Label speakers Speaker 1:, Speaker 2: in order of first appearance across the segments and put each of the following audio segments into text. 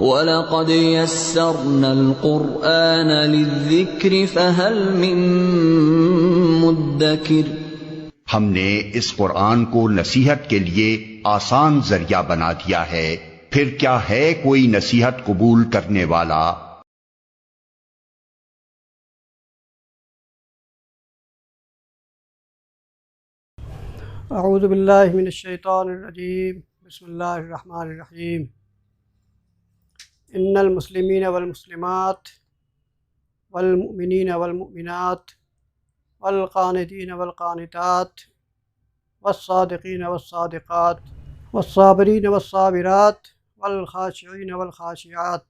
Speaker 1: वलक़द यस्सरनल क़ुरआन लिज़्ज़िक्रि फ़हल मिन मुद्दकिर।
Speaker 2: हमने इस कुरान को नसीहत के लिए आसान जरिया बना दिया है, फिर क्या है कोई नसीहत कबूल करने वाला।
Speaker 3: अऊज़ु बिल्लाहि मिनश शैतानिर रजीम। बिस्मिल्लाहिर रहमानिर रहीम। इन्नल मुस्लिमीना वल मुस्लिमात वल मुमिनीना वल मुमिनात वल क़ानितीना वल क़ानितात वस्सादिक़ीना वस्सादिक़ात वस्साबिरीना वस्साबिरात वल ख़ाशिईना वल ख़ाशिआत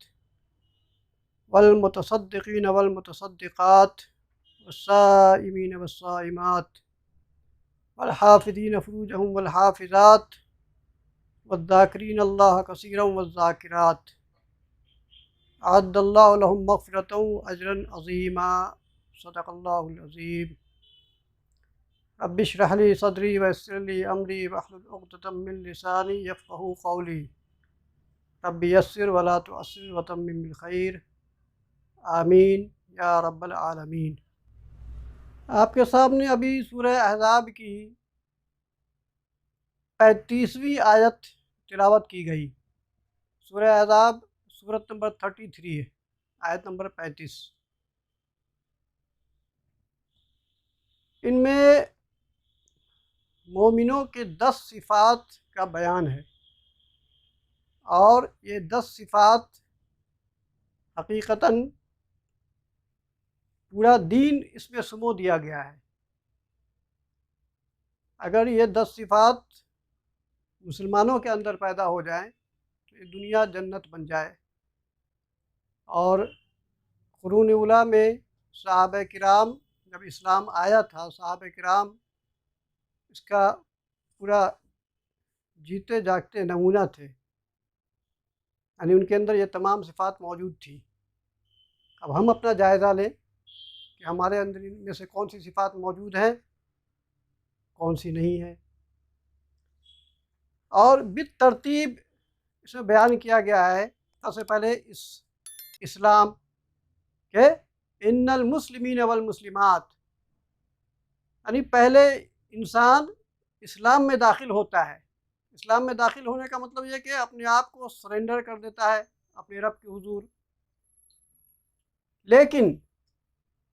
Speaker 3: वल मुतसद्दिक़ीना वल मुतसद्दिक़ात वस्साइमीना वस्साइमात वल हाफ़िज़ीन फ़ुरूजहुम वल हाफ़िज़ात वज़्ज़ाकिरीन अल्लाह कसीरन वज़्ज़ाकिरात अअद्दल्लाहु लहुम मग़फ़िरतन व अजरन अज़ीमा। सदक़ल्लाहुल अज़ीम। रब्बि इश्रह ली सदरी व यस्सिर ली अमरी वहलुल उक़दतम मिन लिसानी यफ़क़हू क़ौली। रब्बि यस्सिर व ला तुअस्सिर व तम्मिम बिल ख़ैर। आमीन या रब्बल आलमीन। आपके सामने अभी सूरह अहज़ाब की 35वीं आयत तिलावत की गई। सूरह अहज़ाब सूरत नंबर 33 है, आयत नंबर 35। इनमें मोमिनों के 10 सिफ़ात का बयान है और ये 10 सिफ़ात हकीकतन पूरा दीन इसमें समो दिया गया है। अगर ये 10 सिफ़ात मुसलमानों के अंदर पैदा हो जाएं तो ये दुनिया जन्नत बन जाए। और कुरून उला में सहाबा किराम जब इस्लाम आया था, सहाबा किराम इसका पूरा जीते जागते नमूना थे, यानी उनके अंदर ये तमाम सिफ़ात मौजूद थी। अब हम अपना जायज़ा लें कि हमारे अंदर इनमें से कौन सी सिफ़ात मौजूद हैं, कौन सी नहीं है। और बित तरतीब इसमें बयान किया गया है। सबसे पहले इस्लाम के इन्नल मुस्लिमीन वल मुस्लिमात, यानी पहले इंसान इस्लाम में दाखिल होता है। इस्लाम में दाखिल होने का मतलब ये कि अपने आप को सरेंडर कर देता है अपने रब के हुजूर। लेकिन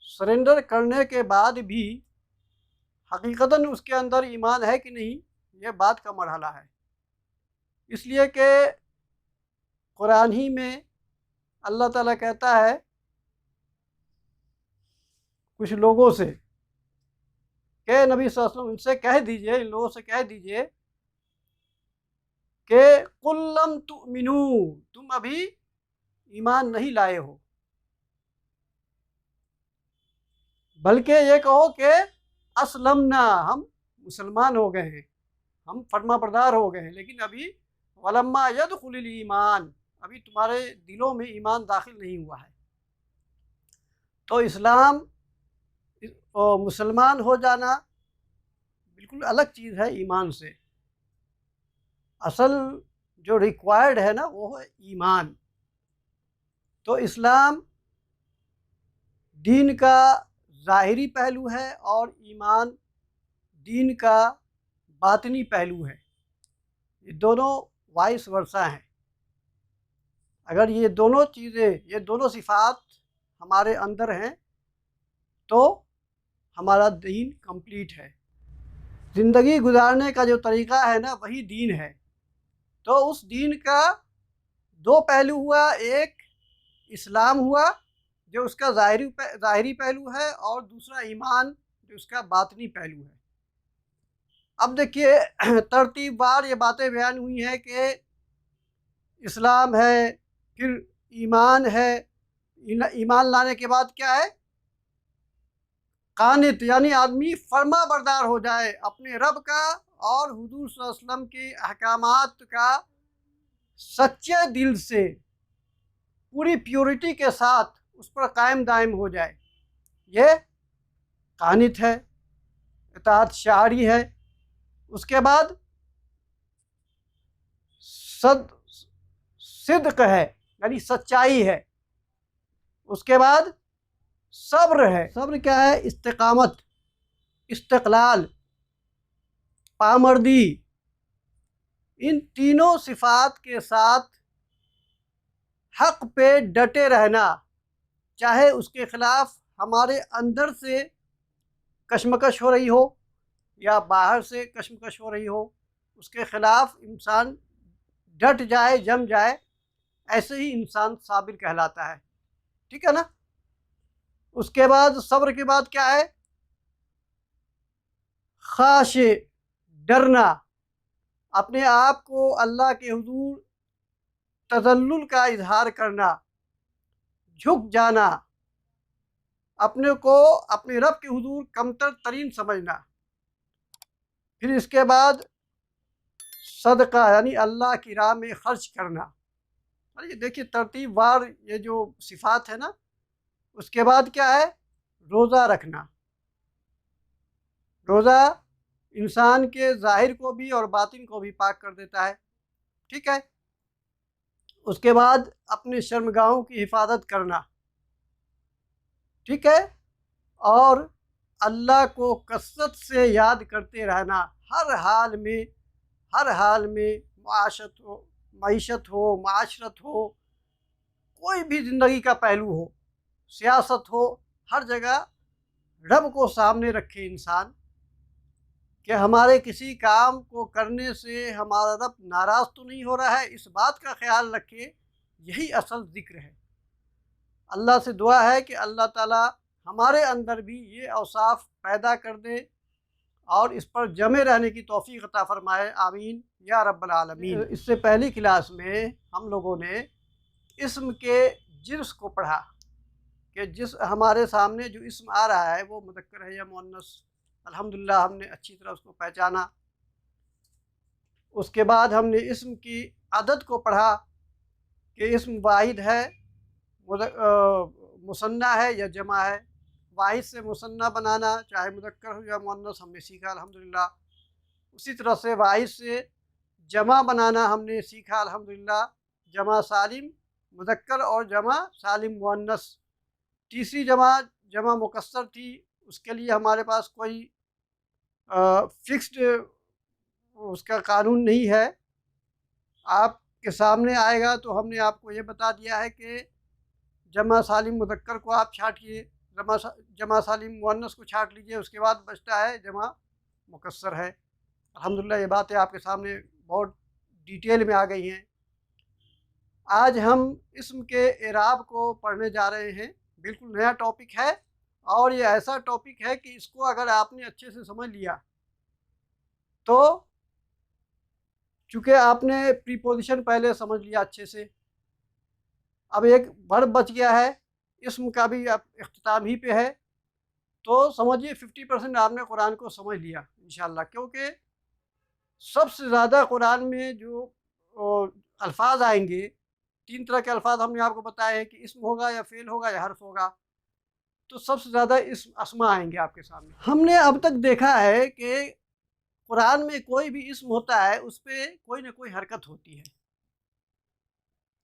Speaker 3: सरेंडर करने के बाद भी हकीकतन उसके अंदर ईमान है कि नहीं, ये बात का मरहला है। इसलिए कि कुरान ही में अल्लाह ताला कहता है कुछ लोगों से कि नबी सल्लल्लाहु अलैहि वसल्लम इनसे कह दीजिए, इन लोगों से कह दीजिए कि कुल लम तुमिनू, तुम अभी ईमान नहीं लाए हो, बल्कि ये कहो कि असलमना, हम मुसलमान हो गए हैं, हम फर्माबरदार हो गए हैं। लेकिन अभी वलम्मा यदखुलुल ईमान, अभी तुम्हारे दिलों में ईमान दाखिल नहीं हुआ है। तो इस्लाम और मुसलमान हो जाना बिल्कुल अलग चीज़ है ईमान से। असल जो रिक्वायर्ड है ना, वो है ईमान। तो इस्लाम दीन का ज़ाहिरी पहलू है और ईमान दीन का बातिनी पहलू है। ये दोनों वाइस वर्सा हैं। अगर ये दोनों चीज़ें, ये दोनों सिफ़ात हमारे अंदर हैं तो हमारा दीन कंप्लीट है। ज़िंदगी गुजारने का जो तरीक़ा है ना, वही दीन है। तो उस दीन का दो पहलू हुआ, एक इस्लाम हुआ जो उसका ज़ाहिरी पहलू है, और दूसरा ईमान जो उसका बातिनी पहलू है। अब देखिए तरतीबवार ये बातें बयान हुई हैं कि इस्लाम है, फिर ईमान है। ईमान लाने के बाद क्या है? कानित, यानी आदमी फर्मा बरदार हो जाए अपने रब का और हुजूर सल्लल्लाहु अलैहि वसल्लम के अहकामात का सच्चे दिल से, पूरी प्योरिटी के साथ उस पर कायम दायम हो जाए। ये कानित है, इताअत शारी है। उसके बाद सिद्क़ है, यानी सच्चाई है। उसके बाद सब्र है। सब्र क्या है? इस्तिकामत, इस्तिकलाल, पामर्दी। इन तीनों सिफात के साथ हक पे डटे रहना, चाहे उसके खिलाफ हमारे अंदर से कशमकश हो रही हो या बाहर से कशमकश हो रही हो, उसके खिलाफ इंसान डट जाए, जम जाए, ऐसे ही इंसान साबिर कहलाता है। ठीक है ना? उसके बाद सब्र के बाद क्या है? खाशे, डरना, अपने आप को अल्लाह के हुजूर तज़ल्लुल का इजहार करना, झुक जाना, अपने को अपने रब के हुजूर कमतर तरीन समझना। फिर इसके बाद सदका, यानी अल्लाह की राह में खर्च करना। अरे देखिए तरतीब वार ये जो सिफात है ना। उसके बाद क्या है? रोज़ा रखना। रोज़ा इंसान के ज़ाहिर को भी और बातिन को भी पाक कर देता है। ठीक है? उसके बाद अपने शर्मगाहों की हिफाजत करना। ठीक है? और अल्लाह को कसरत से याद करते रहना, हर हाल में, हर हाल में। मईशत हो, माशरत हो, कोई भी ज़िंदगी का पहलू हो, सियासत हो, हर जगह रब को सामने रखे इंसान कि हमारे किसी काम को करने से हमारा रब नाराज़ तो नहीं हो रहा है, इस बात का ख्याल रखे। यही असल ज़िक्र है। अल्लाह से दुआ है कि अल्लाह ताला हमारे अंदर भी ये औसाफ पैदा कर दे और इस पर जमे रहने की तौफीक अता फरमाए। आमीन या रब्बल आलमीन। इससे पहली क्लास में हम लोगों ने इस्म के जिन्स को पढ़ा कि जिस हमारे सामने जो इस्म आ रहा है वो मुज़क्कर है या मुअन्नस। अल्हम्दुलिल्लाह हमने अच्छी तरह उसको पहचाना। उसके बाद हमने इस्म की अदद को पढ़ा कि इस्म वाहिद है, मुसन्ना है या जमा है। वाहिद से मुसन्ना बनाना, चाहे मुज़क्कर हो या मुअन्नस, हमने सीखा अल्हम्दुलिल्लाह। उसी तरह से वाहिद से जमा बनाना हमने सीखा अल्हम्दुलिल्लाह। जमा सालिम मुज़क्कर और जमा सालिम मुअन्नस। तीसरी जमा जमा मुकस्सर थी, उसके लिए हमारे पास कोई फिक्स्ड उसका कानून नहीं है। आपके सामने आएगा तो हमने आपको ये बता दिया है कि जमा सालिम मुज़क्कर को आप छाटिए, जमा सालिम मुअन्नस को छाट लीजिए, उसके बाद बचता है जमा मुकस्सर है। अल्हम्दुलिल्लाह ये बातें आपके सामने बहुत डिटेल में आ गई हैं। आज हम इस्म के एराब को पढ़ने जा रहे हैं। बिल्कुल नया टॉपिक है और ये ऐसा टॉपिक है कि इसको अगर आपने अच्छे से समझ लिया तो, चूँकि आपने प्रीपोजिशन पहले समझ लिया अच्छे से, अब एक वर्ब बच गया है, इस्म का भी अब इख्तिताम ही पे है, तो समझिए 50% आपने कुरान को समझ लिया इंशाअल्लाह। क्योंकि सबसे ज़्यादा कुरान में जो अल्फाज आएंगे, 3 तरह के अल्फाज हमने आपको बताए हैं कि इस्म होगा या फ़ेल होगा या हर्फ होगा। तो सबसे ज़्यादा इस्म अस्मा आएंगे आपके सामने। हमने अब तक देखा है कि कुरान में कोई भी इस्म होता है उस पे कोई ना कोई हरकत होती है।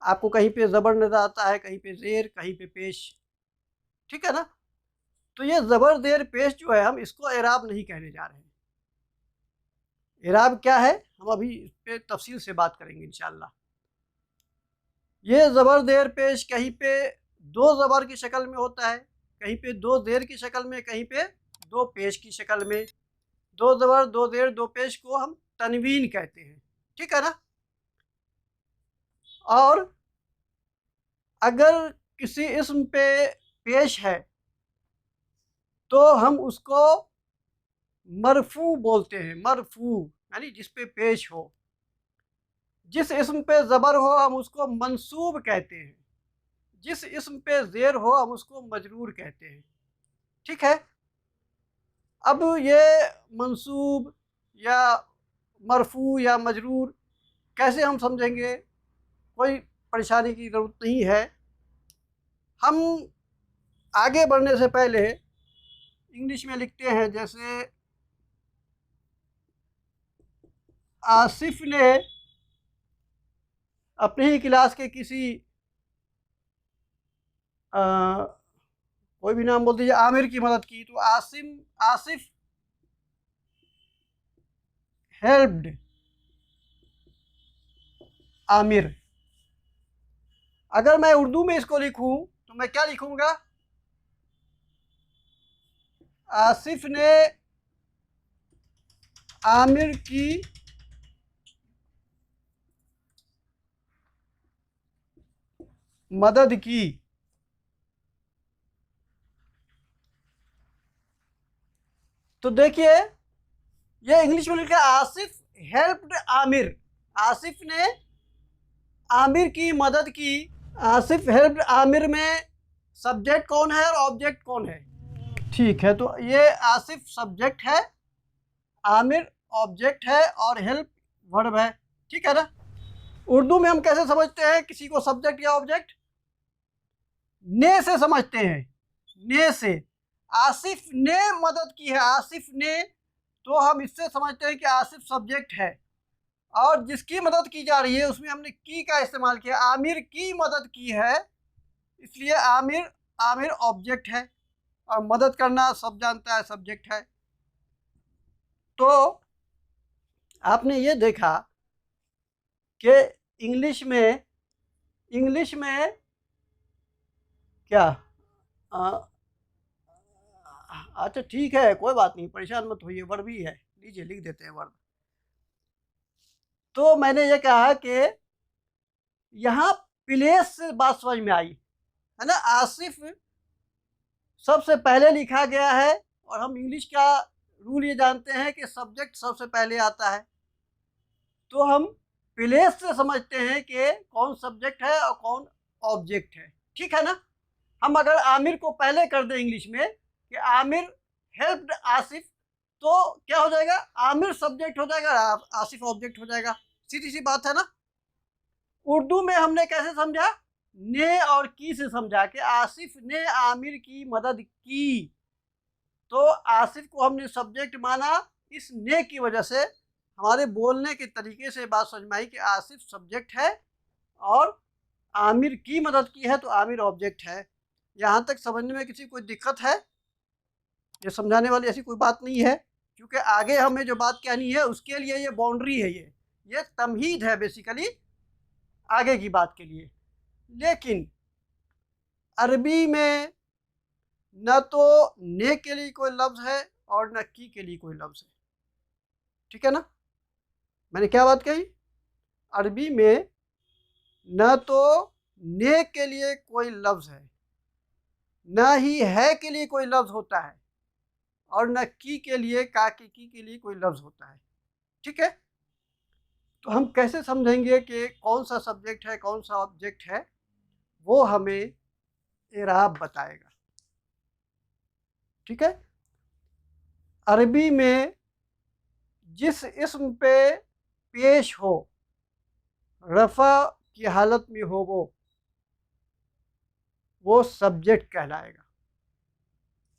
Speaker 3: आपको कहीं पे ज़बर नज़र आता है, कहीं पे ज़ेर, कहीं पे पेश। ठीक है ना? तो ये ज़बर ज़ेर पेश जो है, हम इसको एराब नहीं कहने जा रहे हैं। एराब क्या है हम अभी इस पे तफसील से बात करेंगे इंशाअल्लाह। ये ज़बर ज़ेर पेश कहीं पे 2 ज़बर की शक्ल में होता है, कहीं पे 2 ज़ेर की शक्ल में, कहीं पे 2 पेश की शक्ल में। 2 ज़बर 2 ज़ेर 2 पेश को हम तनवीन कहते हैं। ठीक है ना? और अगर किसी इस्म पे पेश है तो हम उसको मरफू बोलते हैं। मरफू यानी जिस पे पेश हो। जिस इस्म पे ज़बर हो हम उसको मंसूब कहते हैं। जिस इस्म पे ज़ेर हो हम उसको मजरूर कहते हैं। ठीक है? अब ये मंसूब या मरफू या मजरूर कैसे हम समझेंगे, कोई परेशानी की ज़रूरत नहीं है। हम आगे बढ़ने से पहले इंग्लिश में लिखते हैं, जैसे आसिफ ने अपने ही क्लास के किसी कोई भी नाम बोल दीजिए। आमिर की मदद की, तो आसिफ हेल्प्ड आमिर। अगर मैं उर्दू में इसको लिखूं तो मैं क्या लिखूंगा? आसिफ ने आमिर की मदद की। तो देखिए, ये इंग्लिश में लिखा आसिफ हेल्प्ड आमिर। आसिफ ने आमिर की मदद की। आसिफ हेल्प्ड आमिर में सब्जेक्ट कौन है और ऑब्जेक्ट कौन है? ठीक है, तो ये आसिफ सब्जेक्ट है, आमिर ऑब्जेक्ट है और हेल्प वर्ब है। ठीक है ना? उर्दू में हम कैसे समझते हैं किसी को, सब्जेक्ट या ऑब्जेक्ट? ने से समझते हैं, ने से। आसिफ ने मदद की है, आसिफ ने, तो हम इससे समझते हैं कि आसिफ सब्जेक्ट है और जिसकी मदद की जा रही है उसमें हमने की का इस्तेमाल किया। आमिर की मदद की है, इसलिए आमिर ऑब्जेक्ट है और मदद करना सब जानता है सब्जेक्ट है। तो आपने ये देखा कि इंग्लिश में क्या, अच्छा ठीक है, कोई बात नहीं, परेशान मत होइए, वर्ब ही है, लीजिए लिख देते हैं वर्ब। तो मैंने ये कहा कि यहाँ प्लेस से बात समझ में आई है ना। आसिफ सबसे पहले लिखा गया है और हम इंग्लिश का रूल ये जानते हैं कि सब्जेक्ट सबसे पहले आता है, तो हम प्लेस से समझते हैं कि कौन सब्जेक्ट है और कौन ऑब्जेक्ट है। ठीक है ना? हम अगर आमिर को पहले कर दें इंग्लिश में कि आमिर हेल्प्ड आसिफ, तो क्या हो जाएगा? आमिर सब्जेक्ट हो जाएगा, आसिफ ऑब्जेक्ट हो जाएगा। सीधी सी बात है ना। उर्दू में हमने कैसे समझा? ने और की से समझा कि आसिफ ने आमिर की मदद की, तो आसिफ को हमने सब्जेक्ट माना। इस ने की वजह से हमारे बोलने के तरीके से बात समझ में आई कि आसिफ सब्जेक्ट है और आमिर की मदद की है तो आमिर ऑब्जेक्ट है। यहाँ तक समझने में किसी कोई दिक्कत है? ये समझाने वाली ऐसी कोई बात नहीं है, क्योंकि आगे हमें जो बात कहनी है उसके लिए ये बाउंड्री है, ये तमहीद है बेसिकली आगे की बात के लिए। लेकिन अरबी में न तो ने के लिए कोई लफ्ज़ है और न की के लिए कोई लफ्ज़ है। ठीक है ना? मैंने क्या बात कही? अरबी में न तो ने के लिए कोई लफ्ज़ है, न ही है के लिए कोई लफ्ज़ होता है और न की के लिए, का की के लिए कोई लफ्ज़ होता है। ठीक है? तो हम कैसे समझेंगे कि कौन सा सब्जेक्ट है कौन सा ऑब्जेक्ट है? वो हमें इराब बताएगा। ठीक है? अरबी में जिस इस्म पे पेश हो, रफ़ा की हालत में हो, वो सब्जेक्ट कहलाएगा।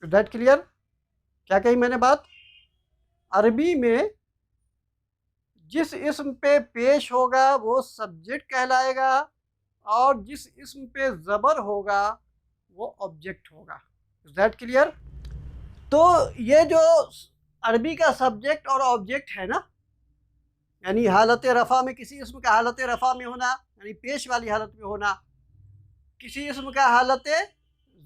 Speaker 3: Is that clear? क्या कही मैंने बात? अरबी में जिस इस्म पे पेश होगा वो सब्जेक्ट कहलाएगा और जिस इस्म पे ज़बर होगा वो ऑब्जेक्ट होगा। Is that clear? तो ये जो अरबी का सब्जेक्ट और ऑब्जेक्ट है ना, यानी हालत रफ़ा में किसी इस्म का हालत रफ़ा में होना, यानी पेश वाली हालत में होना, किसी इस्म का हालत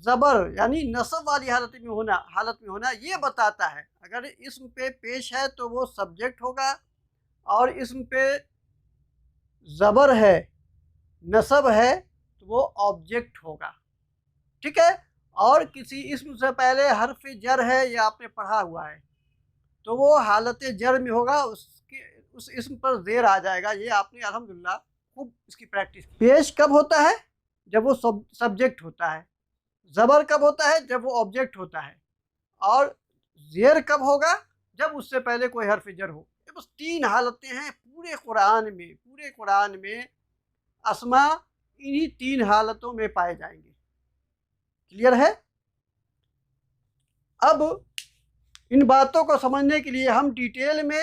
Speaker 3: ज़बर यानी नस्ब वाली हालत में होना, ये बताता है। अगर इस्म पे पेश है तो वो सब्जेक्ट होगा और इस्म पे ज़बर है, नस्ब है, तो वो ऑब्जेक्ट होगा। ठीक है? और किसी इस्म से पहले हर्फ जर है, ये आपने पढ़ा हुआ है, तो वो हालत जर में होगा, उस इस्म पर ज़ेर आ जाएगा। ये आपने अल्हम्दुलिल्लाह खूब इसकी प्रैक्टिस की। पेश कब होता है? जब वो सब्जेक्ट होता है। ज़बर कब होता है? जब वो ऑब्जेक्ट होता है। और ज़ेर कब होगा? जब उससे पहले कोई हर्फ जर हो। ये बस 3 हालतें हैं पूरे कुरान में अस्मा इन्हीं 3 हालतों में पाए जाएंगे। क्लियर है? अब इन बातों को समझने के लिए हम डिटेल में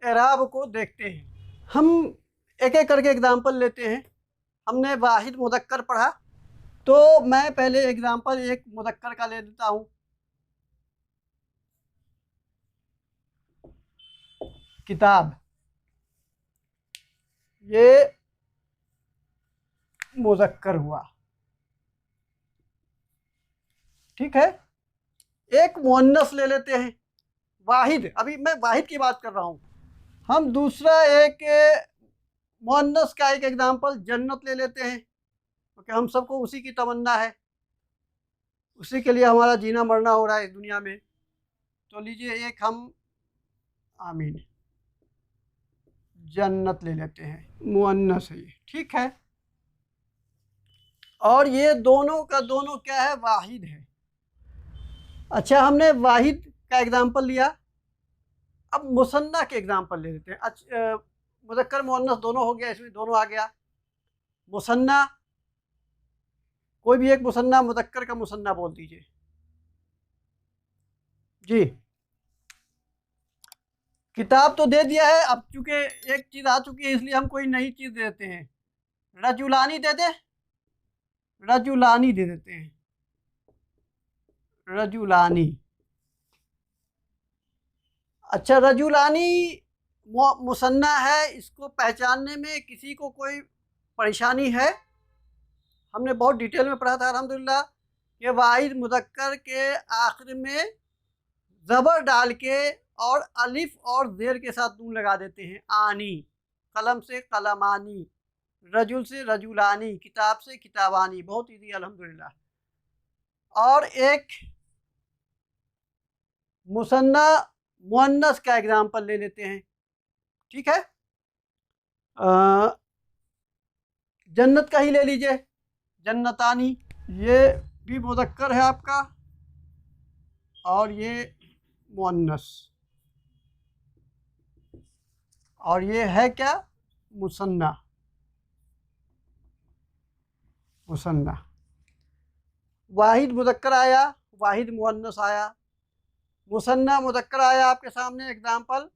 Speaker 3: एराब को देखते हैं। हम एक एक करके एग्जाम्पल लेते हैं। हमने वाहिद मुज़क्कर पढ़ा, तो मैं पहले एग्जांपल एक मुज़क्कर का ले लेता हूँ। किताब, ये मुज़क्कर हुआ, ठीक है। एक मुअन्नस ले लेते हैं, वाहिद, अभी मैं वाहिद की बात कर रहा हूँ। हम दूसरा एक मुअन्नस का एक एग्जांपल जन्नत ले लेते हैं, क्योंकि हम सबको उसी की तमन्ना है, उसी के लिए हमारा जीना मरना हो रहा है इस दुनिया में। तो लीजिए एक हम आमीन जन्नत ले लेते हैं, मुअन्नस है ये, ठीक है। और ये दोनों का दोनों क्या है, वाहिद है। अच्छा, हमने वाहिद का एग्जांपल लिया, अब मुसन्ना के एग्जांपल ले लेते हैं। अच्छा, मुज़क्कर मुअन्नस दोनों हो गया, इसमें दोनों आ गया। मुसन्ना, कोई भी एक मुसन्ना, मुज़क्कर का मुसन्ना बोल दीजिए जी। किताब तो दे दिया है, अब चूंकि एक चीज़ आ चुकी है इसलिए हम कोई नई चीज़ दे देते हैं। रजुलानी दे दे, रजुलानी दे देते हैं, रजुलानी। अच्छा, रजुलानी मुसन्ना है, इसको पहचानने में किसी को कोई परेशानी है? हमने बहुत डिटेल में पढ़ा था अल्हम्दुलिल्लाह कि वाहिद मुज़क्कर के आखिर में ज़बर डाल के और अलिफ और ज़ेर के साथ नून लगा देते हैं। आनी, कलम से कलमानी, रजुल से रजुलानी, किताब से किताबानी, बहुत ईजी अल्हम्दुलिल्लाह। और एक मुसन्ना मुअन्नस का एग्जाम्पल ले लेते हैं, ठीक है। जन्नत का ही ले लीजिए, जन्नतानी, ये भी मुज़क्कर है आपका और ये मुअन्नस, और ये है क्या, मुसन्ना, मुसन्ना। वाहिद मुज़क्कर आया, वाहिद मुअन्नस आया, मुसन्ना मुज़क्कर आया आपके सामने एग्जाम्पल,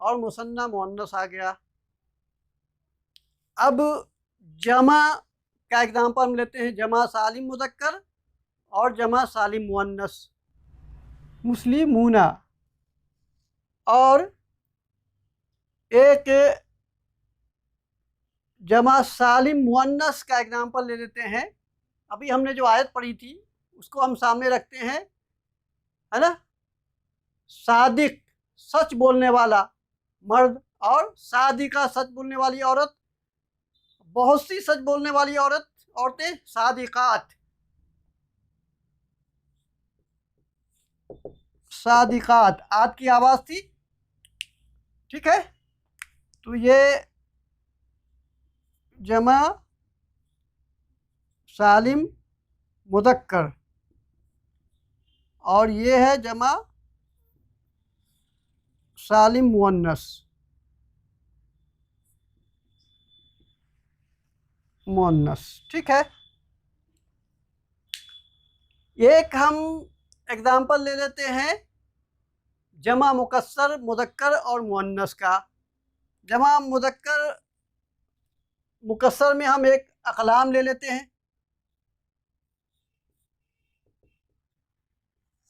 Speaker 3: और मुसन्ना मुअन्नस आ गया। अब जमा का एग्जाम्पल हम लेते हैं, जमा सालिम मुज़क्कर और जमा सालिम मुअन्नस, मुस्लिमूना। और एक जमा सालिम मुअन्नस का एग्जाम्पल ले लेते हैं। अभी हमने जो आयत पढ़ी थी उसको हम सामने रखते हैं, है ना। सादिक, सच बोलने वाला मर्द, और सादिका, सच बोलने वाली औरत। बहुत सी सच बोलने वाली औरतें सादिकात, सादिकात, आत की आवाज़ थी, ठीक है। तो ये जमा सालिम मुज़क्कर, और ये है जमा सालिम मुअन्नस, मुअन्नस, ठीक है। एक हम एग्जाम्पल ले लेते हैं जमा मुकस्सर मुज़क्कर और मुअन्नस का। जमा मुज़क्कर मुकस्सर में हम एक अक़लाम ले लेते हैं,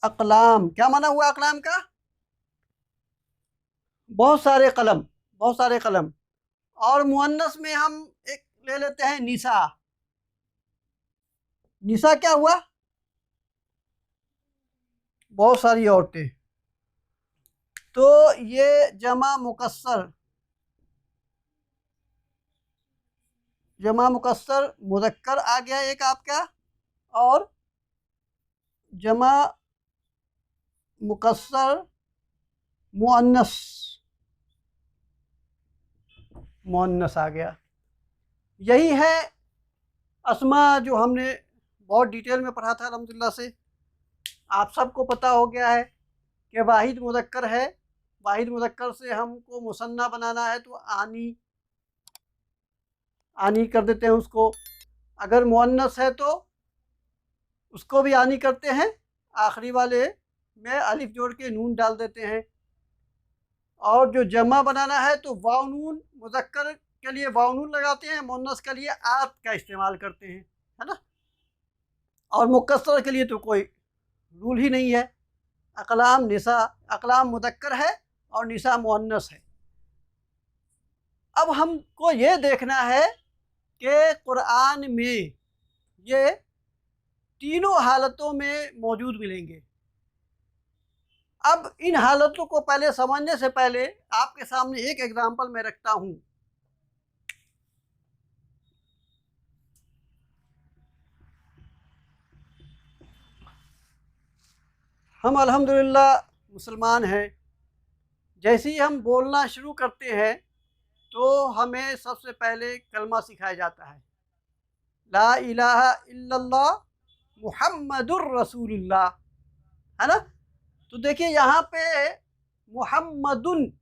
Speaker 3: अक़लाम, क्या माना हुआ अक़लाम का, बहुत सारे कलम, बहुत सारे कलम। और मुअन्नस में हम एक ले लेते हैं निसा, निसा क्या हुआ, बहुत सारी औरतें। तो ये जमा मुकस्सर, जमा मुकस्सर मुज़क्कर आ गया एक आपका, और जमा मुकस्सर मुअन्नस, मुअन्नस आ गया। यही है अस्मा जो हमने बहुत डिटेल में पढ़ा था अल्हम्दुलिल्लाह से। आप सबको पता हो गया है कि वाहिद मुज़क्कर है, वाहिद मुज़क्कर से हमको मुसन्ना बनाना है तो आनी, आनी कर देते हैं उसको। अगर मुअन्नस है तो उसको भी आनी करते हैं, आखिरी वाले में अलिफ जोड़ के नून डाल देते हैं। और जो जमा बनाना है तो वाव नून, मुज़क्कर के लिए वाव नून लगाते हैं, मुअन्नस के लिए आत का इस्तेमाल करते हैं, है ना। और मुकस्सर के लिए तो कोई रूल ही नहीं है। अक़लाम निसा, अक़लाम मुज़क्कर है और निसा मुअन्नस है। अब हमको ये देखना है कि कुरान में ये तीनों हालतों में मौजूद मिलेंगे। अब इन हालतों को पहले समझने से पहले आपके सामने एक एग्जांपल मैं रखता हूँ। हम अल्हम्दुलिल्लाह मुसलमान हैं। जैसे ही हम बोलना शुरू करते हैं तो हमें सबसे पहले कलमा सिखाया जाता है, ला इलाहा इल्लल्लाह मुहम्मदुर रसूलुल्लाह, है ना। तो देखिए यहाँ पे मुहम्मदुन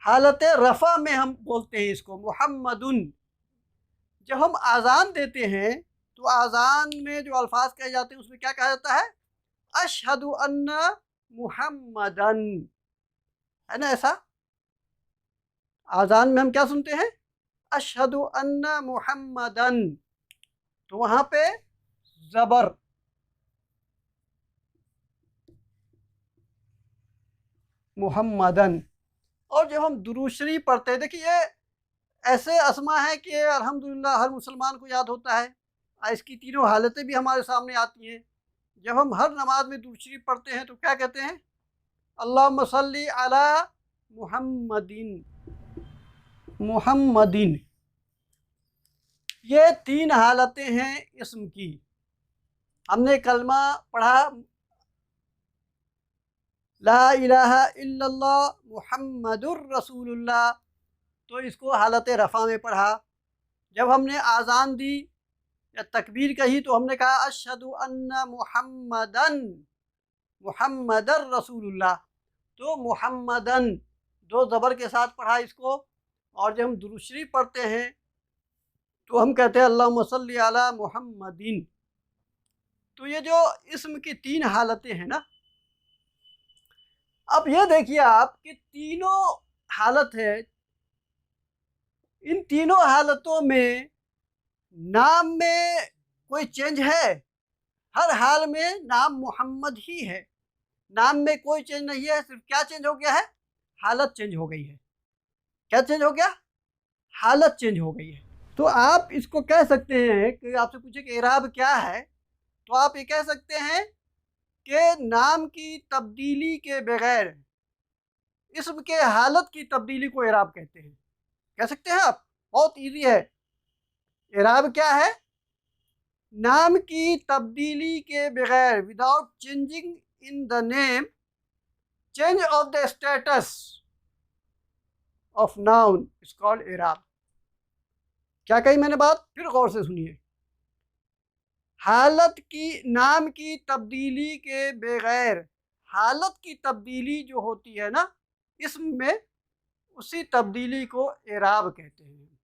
Speaker 3: हालत रफ़ा में हम बोलते हैं इसको मुहम्मदुन। जब हम आज़ान देते हैं तो आज़ान में जो अल्फाज कहे जाते हैं उसमें क्या कहा जाता है, अशहदु अन्ना मुहम्मदन, है ना। ऐसा आज़ान में हम क्या सुनते हैं, अशहदु अन्ना मुहम्मदन। तो वहाँ पे ज़बर, मुहम्मदन। और जब हम दुरूद शरीफ पढ़ते हैं, देखिए ये ऐसे अस्मा है कि अल्हम्दुलिल्लाह हर मुसलमान को याद होता है। इसकी तीनों हालतें भी हमारे सामने आती हैं। जब हम हर नमाज में दुरूद शरीफ पढ़ते हैं तो क्या कहते हैं, अल्लाहुम्मा सल्ली अला मुहम्मदिन, मुहम्मदिन। ये तीन हालतें हैं इस्म की। हमने कलमा पढ़ा ला इलाहा इल्लल्लाह मुहम्मदुर रसूलुल्लाह, तो इसको हालत रफ़ा में पढ़ा। जब हमने आज़ान दी या तकबीर कही तो हमने कहा अशहदु अन्ना मुहम्मदन मुहम्मदर रसूलुल्लाह, तो मुहम्मदन दो ज़बर के साथ पढ़ा इसको। और जब हम दुरूद शरीफ पढ़ते हैं तो हम कहते हैं अल्लाहुम्मा सल्ली अला मुहम्मदिन। तो ये जो इस्म की तीन हालतें हैं ना, अब ये देखिए आप कि तीनों हालत है, इन तीनों हालतों में नाम में कोई चेंज है, हर हाल में नाम मोहम्मद ही है, नाम में कोई चेंज नहीं है। सिर्फ क्या चेंज हो गया है, हालत चेंज हो गई है। क्या चेंज हो गया, हालत चेंज हो गई है। तो आप इसको कह सकते हैं कि आपसे पूछे कि इराब क्या है, तो आप ये कह सकते हैं कि नाम की तब्दीली के बगैर इस्म के हालत की तब्दीली को इराब कहते हैं। कह सकते हैं आप, बहुत इजी है। इराब क्या है, नाम की तब्दीली के बगैर, without changing in the name, change of the status of noun is called इराब। क्या कही मैंने बात, फिर गौर से सुनिए। हालत की, नाम की तब्दीली के बगैर हालत की तब्दीली जो होती है ना इसम में, उसी तब्दीली को इराब कहते हैं।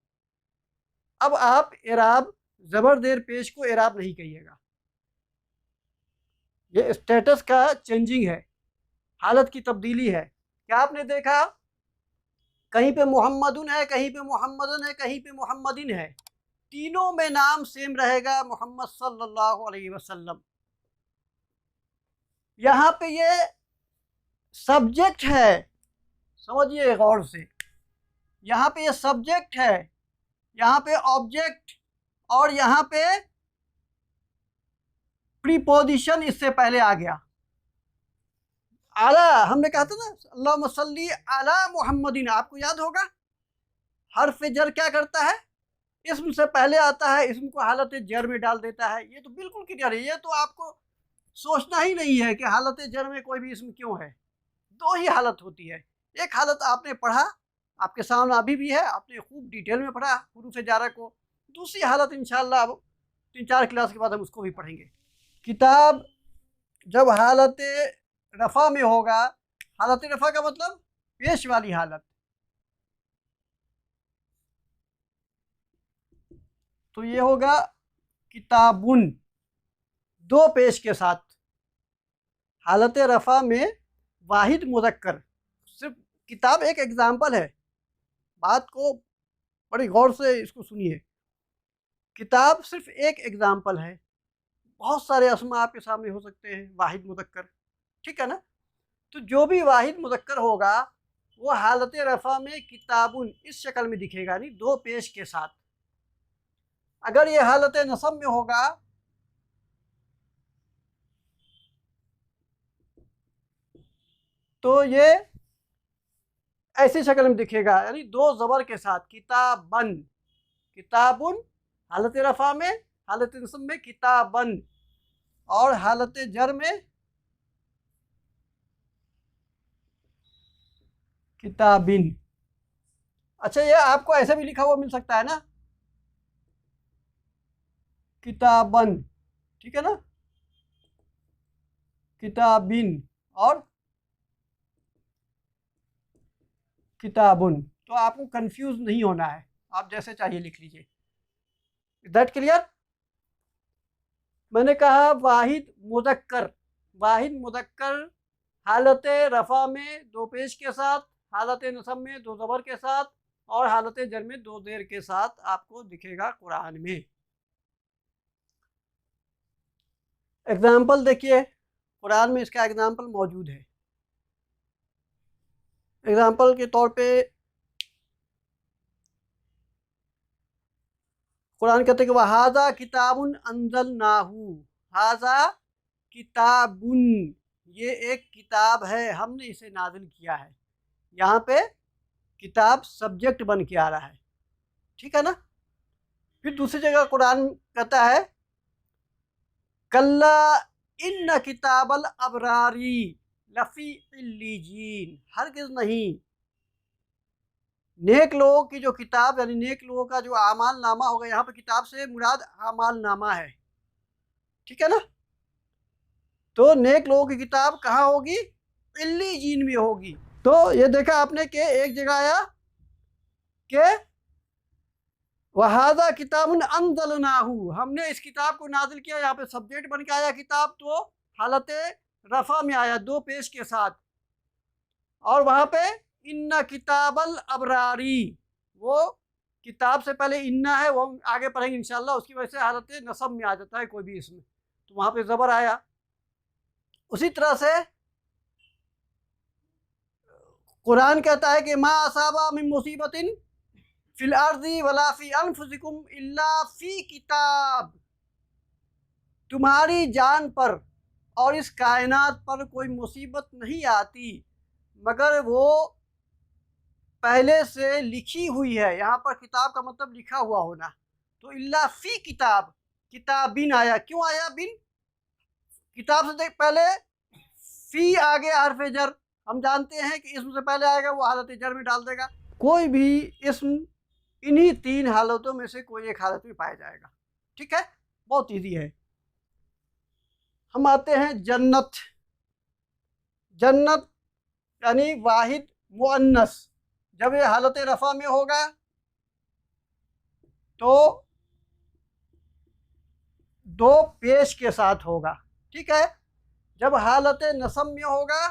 Speaker 3: अब आप इराब ज़बर देर पेश को इराब नहीं कहिएगा, ये स्टेटस का चेंजिंग है, हालत की तब्दीली है। क्या आपने देखा, कहीं पे मोहम्मदुन है, कहीं पे मोहम्मदन है, कहीं पे मोहम्मदिन है, तीनों में नाम सेम रहेगा, मोहम्मद सल्लल्लाहु अलैहि वसल्लम। यहाँ पे ये सब्जेक्ट है, समझिए गौर से, यहाँ पे ये सब्जेक्ट है, यहाँ पे ऑब्जेक्ट, और यहाँ पे प्रीपोजिशन इससे पहले आ गया। आला, हमने कहा था ना अल्लाहुम्मा सल्ली अला मुहम्मदिन, आपको याद होगा हर्फ जर क्या करता है, इसम से पहले आता है, इसम को हालत जर में डाल देता है। ये तो बिल्कुल क्लियर है, ये तो आपको सोचना ही नहीं है कि हालत जर में कोई भी इसम क्यों है। दो ही हालत होती है, एक हालत आपने पढ़ा, आपके सामने अभी भी है, आपने खूब डिटेल में पढ़ा हुरूफ जारा को। दूसरी हालत इंशाअल्लाह अब 3-4 क्लास के बाद हम उसको भी पढ़ेंगे। किताब जब हालत रफ़ा में होगा, हालत रफ़ा का मतलब पेश वाली हालत, तो ये होगा किताबुन, दो पेश के साथ। हालत रफ़ा में वाहिद मुज़क्कर, सिर्फ किताब एक एग्जाम्पल है, बात को बड़ी गौर से इसको सुनिए। किताब सिर्फ एक एग्जाम्पल है, बहुत सारे अस्मा आपके सामने हो सकते हैं वाहिद मुदक्कर, ठीक है ना। तो जो भी वाहिद मुदक्कर होगा वो हालत रफ़ा में किताबुन इस शक्ल में दिखेगा, नहीं दो पेश के साथ। अगर ये हालत नसब में होगा तो ये ऐसी शक्ल में दिखेगा, यानी दो ज़बर के साथ, किताबन, किताबुन हालत रफ़ा में, हालत नसब में किताबन, और हालत जर में किताबिन। अच्छा, ये आपको ऐसे भी लिखा हुआ मिल सकता है ना, किताबन, ठीक है ना, किताबिन और किताबुन। तो आपको कंफ्यूज नहीं होना है, आप जैसे चाहिए लिख लीजिए। That clear. मैंने कहा वाहिद मुदक्कर, वाहिद मुदक्कर हालत रफ़ा में दो पेश के साथ, हालत नसब में दो ज़बर के साथ, और हालत जर में दो देर के साथ आपको दिखेगा कुरान में। एग्जाम्पल देखिए, कुरान में इसका एग्जाम्पल मौजूद है। एग्जाम्पल के तौर पे कुरान कहते हैं कि वहाजा किताबुन अंज़लनाहु, हाजा किताबुन, ये एक किताब है, हमने इसे नाजिल किया है। यहाँ पे किताब सब्जेक्ट बन के आ रहा है, ठीक है ना। फिर दूसरी जगह कुरान कहता है कल्ला इन्न किताबल अबरारी लफी इल्लीजीन, हरगिज़ नहीं, नेक लोगों की जो किताब, यानी नेक लोगों का जो आमाल नामा होगा, यहाँ पे किताब से मुराद आमाल नामा है, ठीक है ना। तो नेक लोगों की किताब कहाँ होगी, इल्लीजीन में होगी। तो ये देखा आपने कि एक जगह आया कि वहाजा किताबुन अंज़लनाहु, हमने इस किताब को नाजिल किया, यहाँ पे सब्जेक्ट बन के आया किताब, तो हालत रफ़ा में आया दो पेश के साथ। और वहाँ पे इन्ना किताबल अबरारी, वो किताब से पहले इन्ना है, वो हम आगे पढ़ेंगे इंशाल्लाह, उसकी वजह से हालत नसब में आ जाता है कोई भी इसमें, तो वहाँ पे ज़बर आया। उसी तरह से कुरान कहता है कि मा असाबा मिन मुसीबतिन फिल अर्दी वला फी अनफुसिकुम इल्ला फी किताब, तुम्हारी जान पर और इस कायनात पर कोई मुसीबत नहीं आती मगर वो पहले से लिखी हुई है। यहाँ पर किताब का मतलब लिखा हुआ होना, तो इल्ला फी किताब, किताबिन आया, क्यों आया बिन, किताब से देख पहले फी आगे हर्फ जर, हम जानते हैं कि इसम से पहले आएगा वो हालत जर में डाल देगा। कोई भी इसम इन्हीं तीन हालतों में से कोई एक हालत में पाया जाएगा, ठीक है, बहुत इजी है। हम आते हैं जन्नत, जन्नत यानी वाहिद मुअन्नस, जब ये हालत रफ़ा में होगा तो दो पेश के साथ होगा, ठीक है। जब हालत नसब में होगा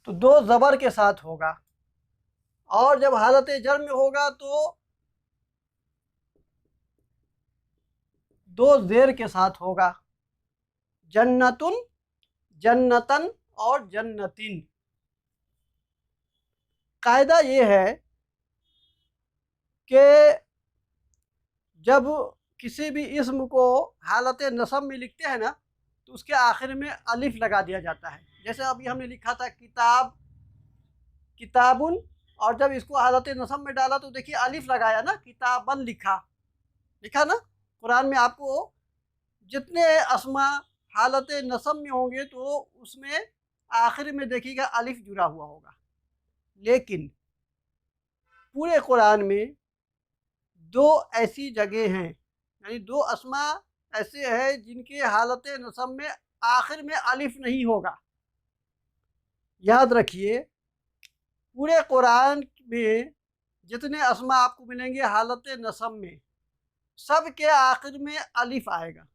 Speaker 3: तो दो ज़बर के साथ होगा, और जब हालत जर में होगा तो दो ज़ेर के साथ होगा, जन्नतुन, जन्नतन और जन्नतिन। कायदा ये है कि जब किसी भी इसम को हालत नसब में लिखते हैं ना तो उसके आखिर में अलिफ लगा दिया जाता है। जैसे अभी हमने लिखा था किताब, किताबुन, और जब इसको हालत नसब में डाला तो देखिए अलिफ लगाया ना, किताबन लिखा, लिखा ना। कुरान में आपको जितने अस्मा हालत नसब में होंगे तो उसमें आखिर में देखिएगा अलिफ जुड़ा हुआ होगा, लेकिन पूरे कुरान में दो ऐसी जगह हैं, यानी दो अस्मा ऐसे हैं जिनके हालत नसब में आखिर में अलिफ नहीं होगा। याद रखिए, पूरे कुरान में जितने अस्मा आपको मिलेंगे हालत नसब में, सब के आखिर में अलिफ आएगा।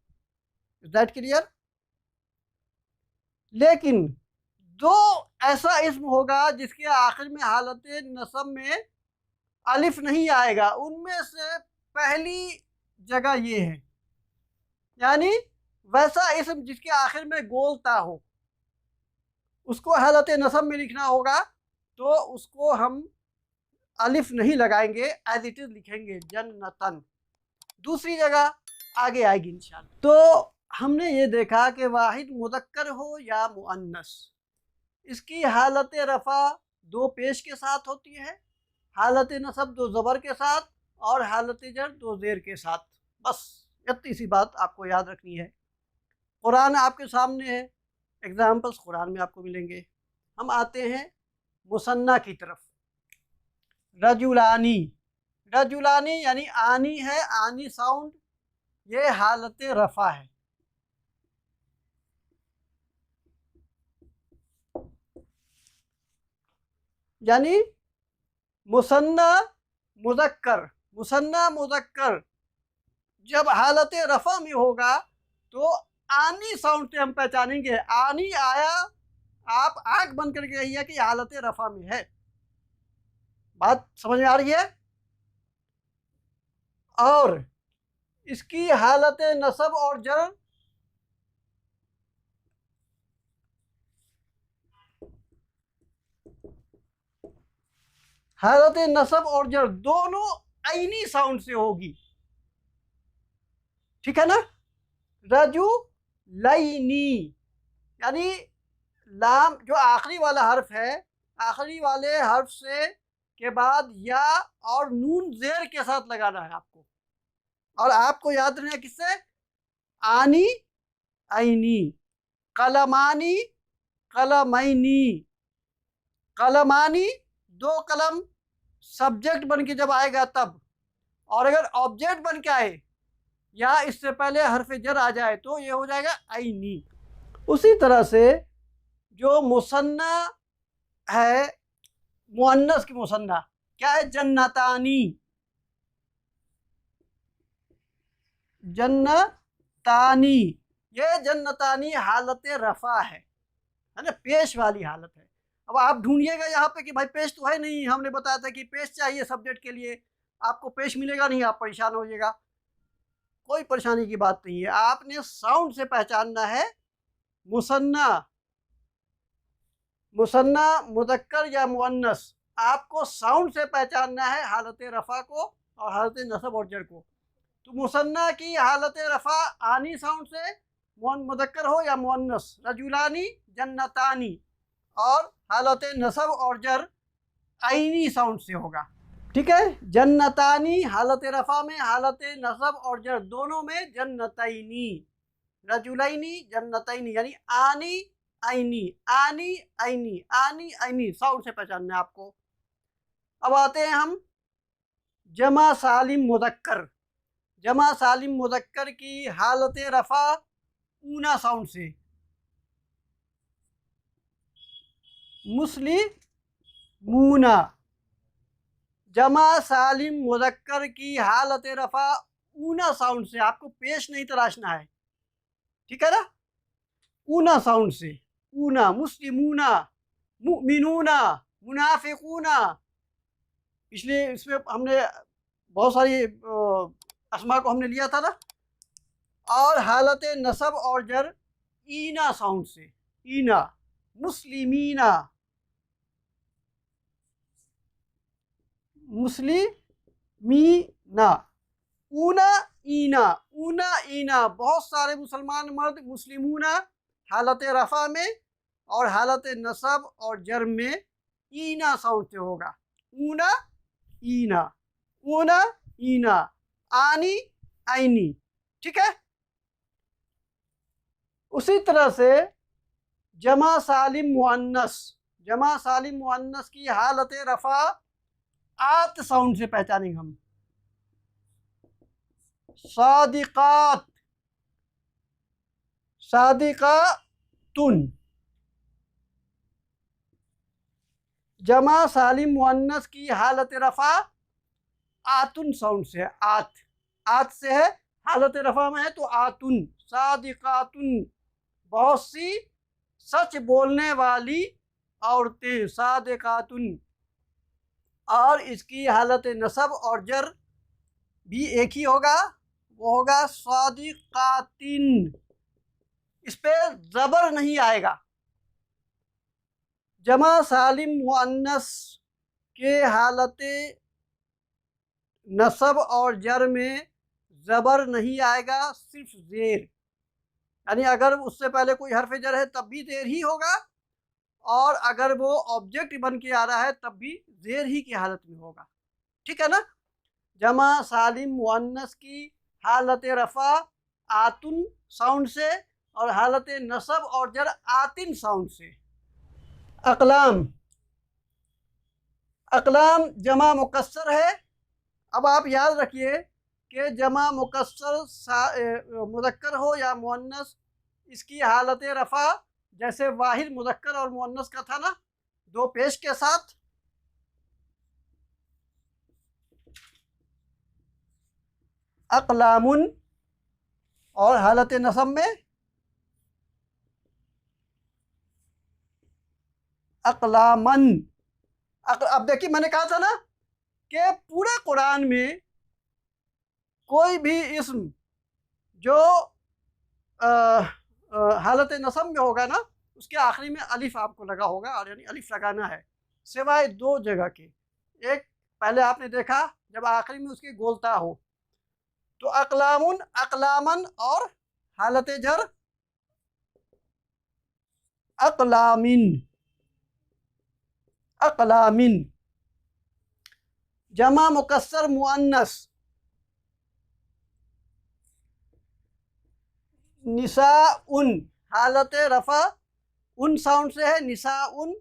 Speaker 3: Is that clear. लेकिन दो ऐसा इस्म होगा जिसके आखिर में हालत नसब में अलिफ नहीं आएगा, उनमें से पहली जगह ये है। यानी वैसा इस्म जिसके आखिर में गोलता हो, उसको हालत नसब में लिखना होगा, तो उसको हम अलिफ नहीं लगाएंगे, एज इट इज लिखेंगे जन्नतन। दूसरी जगह आगे आएगी इंशाअल्लाह। तो हमने ये देखा कि वाहिद मुज़क्कर हो या मुअन्नस, इसकी हालत रफ़ा दो पेश के साथ होती है, हालत नसब दो ज़बर के साथ, और हालत जर दो ज़ेर के साथ। बस इतनी सी बात आपको याद रखनी है। कुरान आपके सामने है, एग्जाम्पल्स कुरान में आपको मिलेंगे। हम आते हैं मुसन्ना की तरफ। रजुलानी, रजुलानी यानी आनी है, आनी साउंड, ये हालत रफ़ा है। यानी मुसन्ना मुज़क्कर, मुसन्ना मुज़क्कर जब हालत रफ़ा में होगा तो आनी साउंड से हम पहचानेंगे। आनी आया, आप आंख बंद करके कहिए कि हालत रफ़ा में है। बात समझ में आ रही है? और इसकी हालत नसब और जर हालत नसब और जर दोनों आईनी साउंड से होगी। ठीक है ना? रजू लाइनी यानी लाम जो आखिरी वाला हर्फ है, आखिरी वाले हर्फ से के बाद या और नून जेर के साथ लगाना है आपको। और आपको याद रखना किससे? आनी आईनी, कलमानी कलमैनी। कलमानी दो कलम सब्जेक्ट बन के जब आएगा तब, और अगर ऑब्जेक्ट बन के आए या इससे पहले हर्फ जर आ जाए तो ये हो जाएगा आईनी। उसी तरह से जो मुसन्ना है, मुअन्नस की मुसन्ना क्या है? जन्नतानी, जन्नतानी। ये जन्नतानी हालत रफ़ा है ना, पेश वाली हालत है। अब आप ढूंढिएगा यहाँ पे कि भाई पेश तो है नहीं, हमने बताया था कि पेश चाहिए सब्जेक्ट के लिए, आपको पेश मिलेगा नहीं, आप परेशान हो जाइएगा। कोई परेशानी की बात नहीं है, आपने साउंड से पहचानना है। मुसन्ना, मुसन्ना मुज़क्कर या मुअन्नस, आपको साउंड से पहचानना है हालत रफ़ा को और हालत नसब और जर को। तो मुसन्ना की हालत रफ़ा आनी साउंड से, मुज़क्कर हो या मुअन्नस, रजुलानी जन्नतानी, और हालत नसब और जर आईनी साउंड से होगा। ठीक है? जन्नतानी हालत रफ़ा में, हालत नसब और जर दोनों में जन्नतैनी, रजुलैनी जन्नतैनी, यानी आनी आईनी, आनी आईनी, आनी आईनी साउंड से पहचानना है आपको। अब आते हैं हम जमा सालिम मुज़क्कर। जमा सालिम मुज़क्कर की हालत रफ़ा ऊना साउंड से, मुस्लिमूना। जमा सालिम मुज़क्कर की हालत रफ़ा ऊना साउंड से, आपको पेश नहीं तराशना है। ठीक है ना? ऊना साउंड से, ऊना, मुस्लिमूना, मुमिनूना, मुनाफिकूना। इसलिए इसमें हमने बहुत सारी अस्मा को हमने लिया था ना। और हालत नसब और जर ईना साउंड से, ईना, मुस्लिमीना, मुस्लिमीना, ऊना ईना, ऊना ईना। बहुत सारे मुसलमान मर्द मुस्लिमूना हालत रफ़ा में और हालत नसब और जर में ईना साउंड से होगा। ऊना ईना, ऊना ईना, आनी आईनी। ठीक है? उसी तरह से जमा सालिम मुअन्नस, जमा सालिम मुअन्नस की हालत रफ़ा आत साउंड से पहचानेंगे हम। सादिकात, सादिकातुन। जमा सालिम मुअन्नस की हालत रफ़ा आतुन साउंड से है। आत, आत से है, हालत रफ़ा में है तो आतुन, सादिकातुन, बहुत सी सच बोलने वाली औरतें, सादिकातुन। और इसकी हालत नसब और जर भी एक ही होगा, वो होगा सादिकातिन। इस पे जबर नहीं आएगा। जमा सालिम मुअन्नस के हालत नसब और जर में जबर नहीं आएगा, सिर्फ जेर। यानी अगर उससे पहले कोई हर्फ जर है तब भी जेर ही होगा, और अगर वो ऑब्जेक्ट बन के आ रहा है तब भी जेर ही की हालत में होगा। ठीक है ना। जमा सालिम मुअन्नस की हालत रफ़ा आतुन साउंड से, और हालत नसब और जर आतिन साउंड से। अकलाम, अकलाम जमा मुकस्सर है। अब आप याद रखिए कि जमा मुकस्सर मुज़क्कर हो या मुअन्नस, इसकी हालत रफ़ा जैसे वाहिद मुज़क्कर और मुअन्नस का था ना, दो पेश के साथ, अकलामुन, और हालत नसब में अकलामन। अब देखिए, मैंने कहा था ना कि पूरे कुरान में कोई भी इस्म जो हालत नसब में होगा ना, उसके आखिरी में अलिफ आपको लगा होगा, और यानी अलिफ लगाना है, सिवाय दो जगह के। एक पहले आपने देखा जब आखिरी में उसकी गोलता हो, तो अकलामुन, अकलामन, और हालत जर अकलामिन, अकलामिन। जमा मुकस्सर मुअन्नस निसाउन, हालत रफ़ा उन साउंड से है, निसाउन,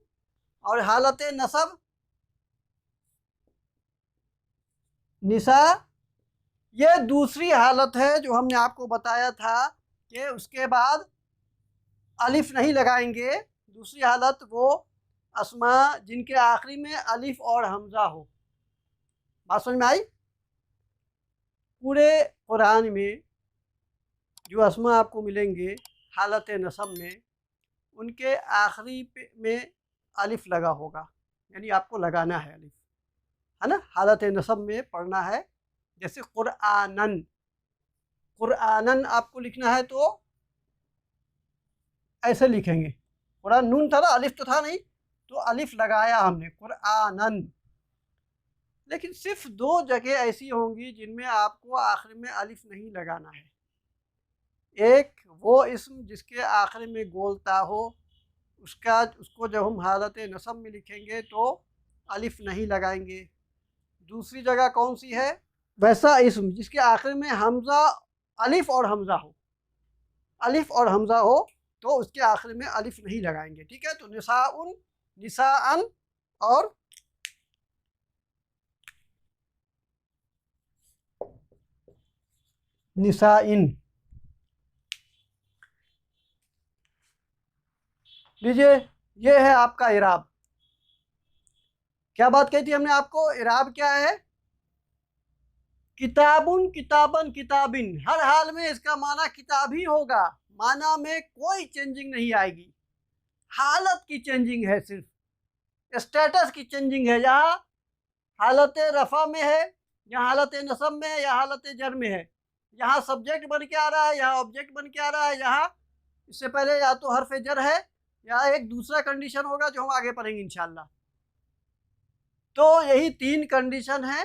Speaker 3: और हालत नसब निसा। ये दूसरी हालत है जो हमने आपको बताया था कि उसके बाद अलिफ नहीं लगाएंगे। दूसरी हालत वो अस्मा जिनके आखिरी में अलिफ और हमज़ा हो। बात समझ में आई। पूरे कुरान में जो अस्मा आपको मिलेंगे हालत नसब में, उनके आखिरी में अलिफ लगा होगा, यानी आपको लगाना है अलिफ, है ना। हालत नसब में पढ़ना है। जैसे कुरआनन, कुरआनन आपको लिखना है तो ऐसे लिखेंगे। कुरान नून था ना, अलिफ तो था नहीं, तो अलिफ लगाया हमने, कुरआनन। लेकिन सिर्फ दो जगह ऐसी होंगी जिनमें आपको आखिर में अलिफ नहीं लगाना है। एक वो इस्म जिसके आखिर में गोलता हो, उसको जब हम हालत नसब में लिखेंगे तो अलिफ नहीं लगाएंगे। दूसरी जगह कौन सी है? वैसा इस्म जिसके आखिर में हमज़ा, अलिफ और हमज़ा हो, अलिफ और हमज़ा हो, तो उसके आखिर में अलिफ नहीं लगाएंगे। ठीक है। तो निसाउन, निसाअन, और निसाइन। लीजिए, ये है आपका इराब। क्या बात कही थी हमने आपको? इराब क्या है? किताबुन, किताबन, किताबिन। हर हाल में इसका माना किताब ही होगा, माना में कोई चेंजिंग नहीं आएगी। हालत की चेंजिंग है, सिर्फ स्टेटस की चेंजिंग है। यहाँ हालत रफ़ा में है, यहाँ हालत नसब में है, या हालत जर में है। यहाँ सब्जेक्ट बन के आ रहा है, यहाँ ऑब्जेक्ट बन के आ रहा है। यहाँ इससे पहले या तो हर्फ जर है या एक दूसरा कंडीशन होगा जो हम आगे पढ़ेंगे इंशाल्लाह। तो यही तीन कंडीशन है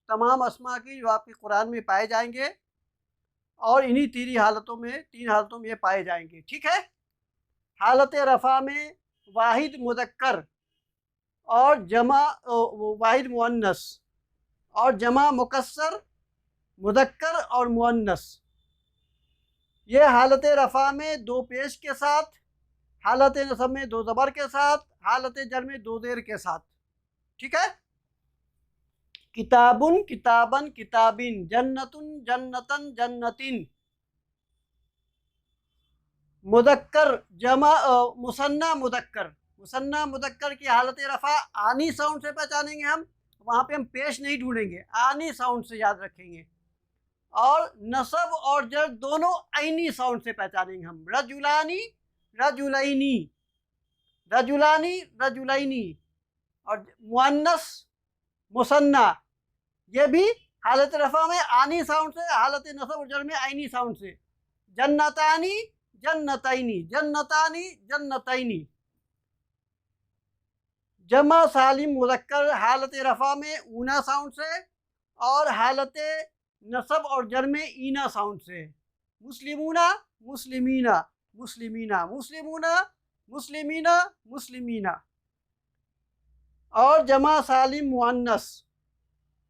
Speaker 3: तमाम अस्मा की जो आपके कुरान में पाए जाएंगे, और इन्हीं तीन हालतों में ये पाए जाएंगे। ठीक है। हालत रफ़ा में वाहिद मुज़क्कर और जमा वाहिद मुअन्नस, और जमा मुकस्सर मुज़क्कर और मुअन्नस। ये हालत रफ़ा में दो पेश के साथ, हालत नसब में दो ज़बर के साथ, हालत जर में दो ज़ेर के साथ। ठीक है। किताबुन, किताबन, किताबिन। जन्नतुन, जन्नतन, जन्नतिन। मुज़क्कर जमा मुसन्ना मुज़क्कर, मुसन्ना मुज़क्कर की हालत रफ़ा आनी साउंड से पहचानेंगे हम, वहाँ पे हम पेश नहीं ढूंढेंगे, आनी साउंड से याद रखेंगे। और नसब और जर दोनों आईनी साउंड से पहचानेंगे हम। रजुलानी, रजुलैनी। रजुलानी रजुलैनी, और मुअन्नस मुसन्ना, ये भी हालत रफ़ा में आनी साउंड से, हालत नसब और जर में आइनी साउंड से। जन्नतानी जन्नतैनी, जन्नतानी जन्नतैनी। जमा सालिम मुज़क्कर हालत रफ़ा में ऊना साउंड से और हालत नसब और जर में ईना साउंड से। मुस्लिमूना मुस्लिमीना, मुस्लिमीना मुस्लिमूना, मुस्लिमीना मुस्लिमीना। और जमा सालिम मुअन्नस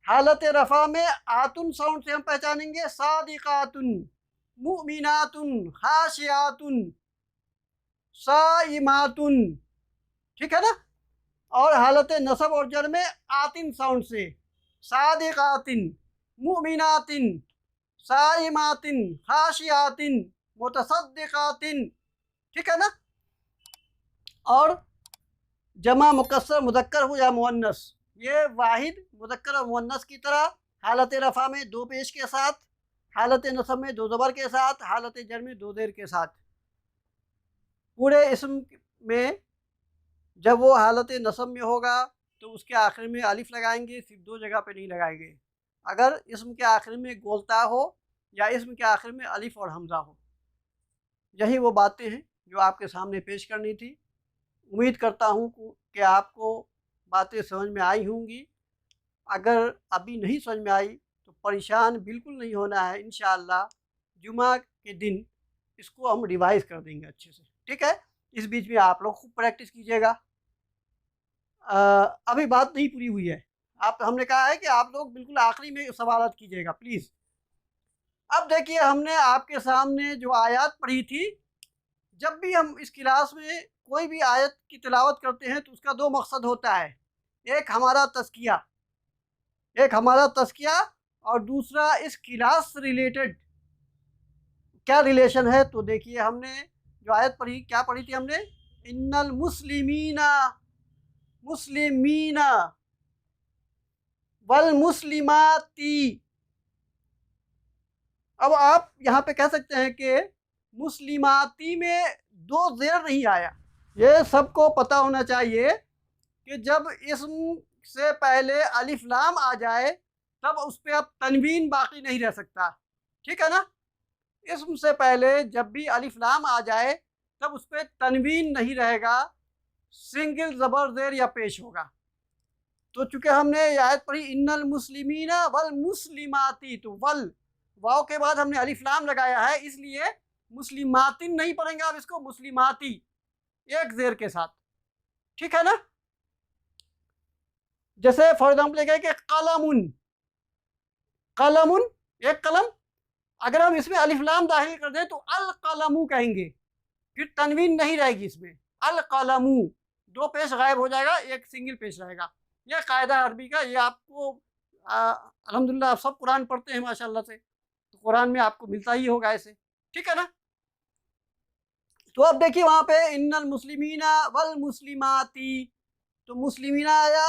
Speaker 3: हालत रफ़ा में आतुन साउंड से हम पहचानेंगे। सादिकातुन, मुमिनातुन, खाशियातुन, साइमातुन, ठीक है ना। और हालत नसब और जर में आतिन साउंड से। सादिकातिन, मुमिनातिन, साइमातिन, खाशियातिन, मुतसद्दिकातिन, ठीक है ना। और जमा मुकस्सर मुज़क्कर हो या मुअन्नस, ये वाहिद मुज़क्कर और मुअन्नस की तरह हालत रफ़ा में दो पेश के साथ, हालत नसब में दो ज़बर के साथ, हालत जर में दो ज़ेर के साथ। पूरे इस्म में जब वो हालत नसब में होगा तो उसके आखिर में अलिफ लगाएंगे, सिर्फ दो जगह पे नहीं लगाएंगे। अगर इस्म के आखिर में गोलता हो या इस्म के आखिर में अलिफ और हमज़ा हो। यही वो बातें हैं जो आपके सामने पेश करनी थी। उम्मीद करता हूँ कि आपको बातें समझ में आई होंगी। अगर अभी नहीं समझ में आई तो परेशान बिल्कुल नहीं होना है। इंशाअल्लाह जुमा के दिन इसको हम रिवाइज़ कर देंगे अच्छे से, ठीक है। इस बीच में आप लोग खूब प्रैक्टिस कीजिएगा। अभी बात नहीं पूरी हुई है। हमने कहा है कि आप लोग बिल्कुल आखिरी में सवालात कीजिएगा प्लीज़। अब देखिए, हमने आपके सामने जो आयत पढ़ी थी, जब भी हम इस क्लास में कोई भी आयत की तिलावत करते हैं तो उसका दो मकसद होता है। एक हमारा तज़किया और दूसरा इस क्लास से रिलेटेड क्या रिलेशन है। तो देखिए, हमने जो आयत पढ़ी, क्या पढ़ी थी हमने? इन्नल मुस्लिमीना मुस्लिमीना वल मुस्लिमाती। अब आप यहाँ पे कह सकते हैं कि मुस्लिमाती में दो ज़ेर नहीं आया। ये सबको पता होना चाहिए कि जब इस्म से पहले अलिफ लाम आ जाए तब उस पर अब तनवीन बाकी नहीं रह सकता, ठीक है ना। इस्म से पहले जब भी अलिफ लाम आ जाए तब उस पर तनवीन नहीं रहेगा, सिंगल ज़बर ज़ेर या पेश होगा। तो चूँकि हमने आयत पढ़ी इन्नल मुस्लिमीना वल मुस्लिमाती, तो वल वाव के बाद हमने अलिफ लाम लगाया है, इसलिए मुस्लिमातिन नहीं पढ़ेंगे आप इसको, मुस्लिमाती एक ज़ेर के साथ, ठीक है ना। जैसे फॉर एग्जाम्पल ये कि कलमुन, कलमुन एक कलम, अगर हम इसमें अलिफ लाम दाखिल कर दें तो अल कलमू कहेंगे, फिर तनवीन नहीं रहेगी इसमें। अल कलमू दो पेश गायब हो जाएगा, एक सिंगल पेश रहेगा। यह कायदा अरबी का, ये आपको अल्हम्दुलिल्लाह आप सब कुरान पढ़ते हैं माशाल्लाह से, तो कुरान में आपको मिलता ही होगा ऐसे, ठीक है ना। तो अब देखिए वहाँ पे इन्नल मुस्लिमीना वल मुस्लिमाती, तो मुस्लिमीना आया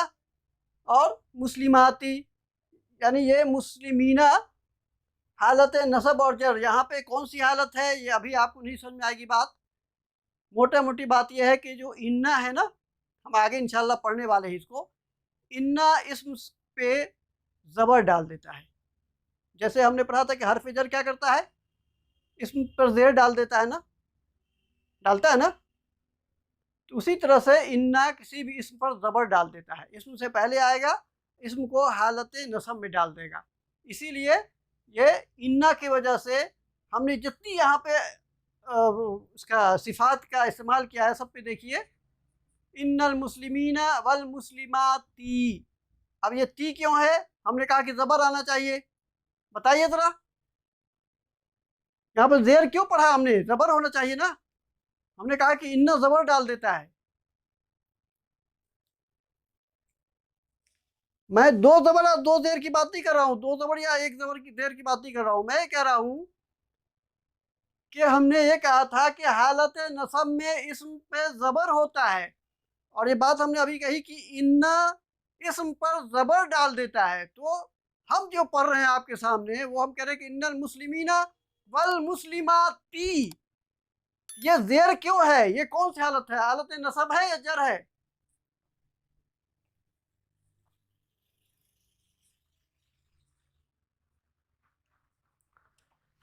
Speaker 3: और मुस्लिमाती, यानी ये मुस्लिमीना हालत नसब और जर। यहाँ पे कौन सी हालत है ये अभी आपको नहीं समझ में आएगी बात। मोटी बात यह है कि जो इन्ना है ना, हम आगे इंशाल्लाह पढ़ने वाले हैं इसको। इन्ना इस्म पे ज़बर डाल देता है। जैसे हमने पढ़ा था कि हर्फ जर क्या करता है, इस्म पर ज़ेर डाल देता है ना, डालता है ना। तो उसी तरह से इन्ना किसी भी इस्म पर ज़बर डाल देता है। इस्म से पहले आएगा, इस्म को हालत नसब में डाल देगा। इसीलिए ये इन्ना की वजह से हमने जितनी यहाँ पे उसका सिफात का इस्तेमाल किया है, सब पे देखिए इन्नल मुस्लिमीना वल मुस्लिमाती। अब ये ती क्यों है? हमने कहा कि ज़बर आना चाहिए, बताइए ज़रा। यहाँ पर ज़ेर क्यों पढ़ा हमने? ज़बर होना चाहिए ना। हमने कहा कि इन्ना ज़बर डाल देता है। मैं दो ज़बर या दो ज़ेर की बात नहीं कर रहा हूँ, दो ज़बर या एक ज़बर की ज़ेर की बात नहीं कर रहा हूँ। मैं कह रहा हूँ कि हमने ये कहा था कि हालत नसब में इस्म पे ज़बर होता है, और ये बात हमने अभी कही कि इन्ना इस्म पर ज़बर डाल देता है। तो हम जो पढ़ रहे हैं आपके सामने वो हम कह रहे हैं कि इन्नल मुस्लिमीना वल मुस्लिमाती, ये ज़ेर क्यों है? ये कौन सी हालत है? हालत नसब है या जर है?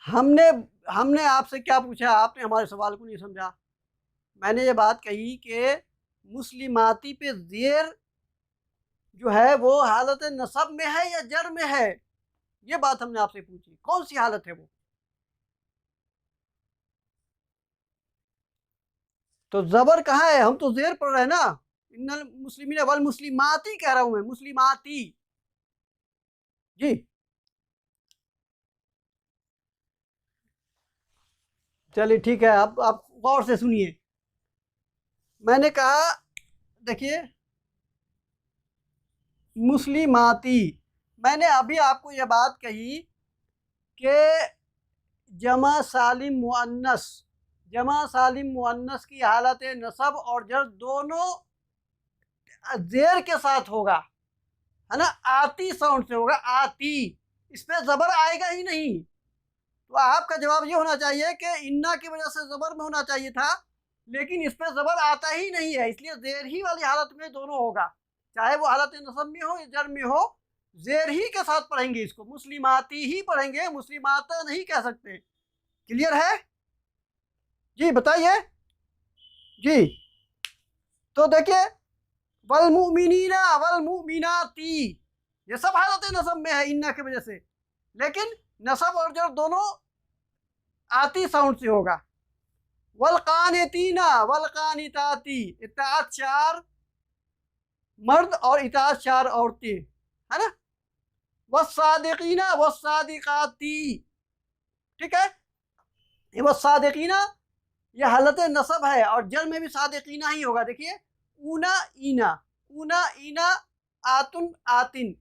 Speaker 3: हमने हमने आपसे क्या पूछा? आपने हमारे सवाल को नहीं समझा। मैंने ये बात कही कि मुस्लिमाती पे ज़ेर जो है वो हालत नसब में है या जर में है? ये बात हमने आपसे पूछी। कौन सी हालत है वो? तो ज़बर कहाँ है? हम तो ज़ेर पढ़ रहे हैं ना। इन्नल मुस्लिमीन वल मुस्लिमाती कह रहा हूँ मैं, मुस्लिमाती। जी, चलिए ठीक है। अब आप गौर से सुनिए। मैंने कहा, देखिए, मुस्लिमाती, मैंने अभी आपको यह बात कही कि जमा सालिम मुअन्नस की हालत नसब और जर दोनों जेर के साथ होगा, है ना। आती साउंड से होगा, आती। इस पे जबर आएगा ही नहीं। तो आपका जवाब ये होना चाहिए कि इन्ना की वजह से जबर में होना चाहिए था, लेकिन इस पे जबर आता ही नहीं है, इसलिए जेर ही वाली हालत में दोनों होगा। चाहे वो हालत नसब में हो या जर में हो, जेर ही के साथ पढ़ेंगे इसको। मुस्लिमाती ही पढ़ेंगे, मुस्लिमाता नहीं कह सकते। क्लियर है? जी बताइए। जी, तो देखिए, वल मुमिनीना वल मुमिनाती, ये सब हालत नसब में है इन्ना की वजह से, लेकिन नसब और जर दोनों आती साउंड से होगा। वल कानितीना वल कानिताती, इताअत 4 मर्द और इताअत 4 औरतें, है ना। वस्सादिकीना वस्सादिकाती, ठीक है। ये वस्सादिकीना ये हालत नसब है और जर में भी सादिकीना ही होगा। देखिए, ऊना ईना आतुन आतिन,